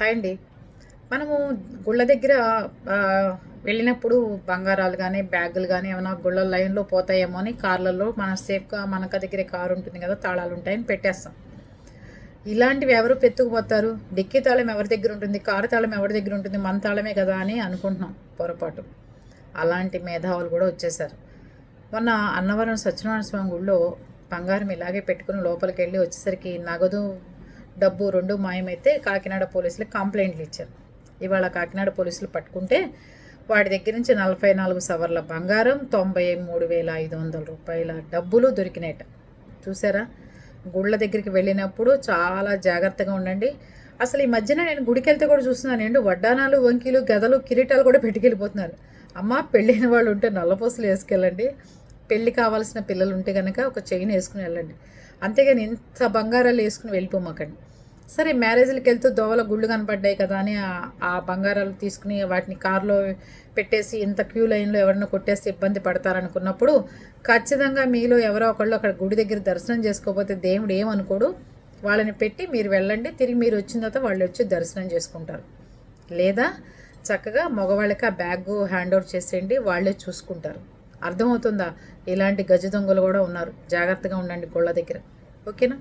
Hi అండి. మనము గుళ్ళ దగ్గర వెళ్ళినప్పుడు బంగారాలు గానీ, బ్యాగులు గానీ ఏమైనా గుళ్ళ లైన్‌లో పోతాయేమో అని కార్‌లలో మనం సేఫ్‌గా మనక దగ్గరే కారు ఉంటుంది కదా! తాళాలుంటాయని పెట్టేస్తాం. ఇలాంటివి ఎవరు పెట్టుకుపోతారు? డిక్కీ తాళం ఎవరి దగ్గర ఉంటుంది? కారు తాళం ఎవరి దగ్గర ఉంటుంది? మన తాళమే కదా అని అనుకుంటున్నాం పొరపాటు. అలాంటి మేధావులు కూడా వచ్చేసారు. మొన్న అన్నవరం సత్యనారాయణ స్వామి గుడిలో బంగారం ఇలాగే పెట్టుకుని లోపలికెళ్ళి వచ్చేసరికి నగదు, డబ్బు 2 మాయమైతే కాకినాడ పోలీసులకు కంప్లైంట్లు ఇచ్చారు. ఇవాళ కాకినాడ పోలీసులు పట్టుకుంటే వాడి దగ్గర నుంచి 44 సవర్ల బంగారం, 93,500 రూపాయల డబ్బులు దొరికినాయట. చూసారా? గుళ్ళ దగ్గరికి వెళ్ళినప్పుడు చాలా జాగ్రత్తగా ఉండండి. అసలు ఈ మధ్యన నేను గుడికెళ్తే కూడా చూస్తున్నాను ఏంటి వడ్డానాలు, వంకీలు, గదలు, కిరీటాలు కూడా పెట్టుకెళ్ళిపోతున్నారు. అమ్మ పెళ్ళైన వాళ్ళు ఉంటే నల్లపూసలు వేసుకెళ్ళండి. పెళ్ళి కావాల్సిన పిల్లలు ఉంటే కనుక ఒక చైన్ వేసుకుని వెళ్ళండి. అంతేగాని ఇంత బంగారాలు వేసుకుని వెళ్ళిపోమాకండి. సరే మ్యారేజ్లకి వెళ్తూ దోవల గుళ్ళు కనపడ్డాయి కదా అని ఆ బంగారాలు తీసుకుని వాటిని కారులో పెట్టేసి ఇంత క్యూ లైన్లో ఎవరైనా కొట్టేస్తే ఇబ్బంది పడతారనుకున్నప్పుడు ఖచ్చితంగా మీలో ఎవరో ఒకళ్ళు అక్కడ గుడి దగ్గర దర్శనం చేసుకోకపోతే దేవుడు ఏమనుకోడు. వాళ్ళని పెట్టి మీరు వెళ్ళండి, తిరిగి మీరు వచ్చిన తర్వాత వాళ్ళు వచ్చి దర్శనం చేసుకుంటారు. లేదా చక్కగా మగవాళ్ళకి ఆ బ్యాగ్ హ్యాండ్ ఓవర్ చేసేయండి, వాళ్ళే చూసుకుంటారు. అర్థమవుతుందా? ఇలాంటి గజ దొంగలు కూడా ఉన్నారు. జాగ్రత్తగా ఉండండి గుళ్ళ దగ్గర. ఓకేనా?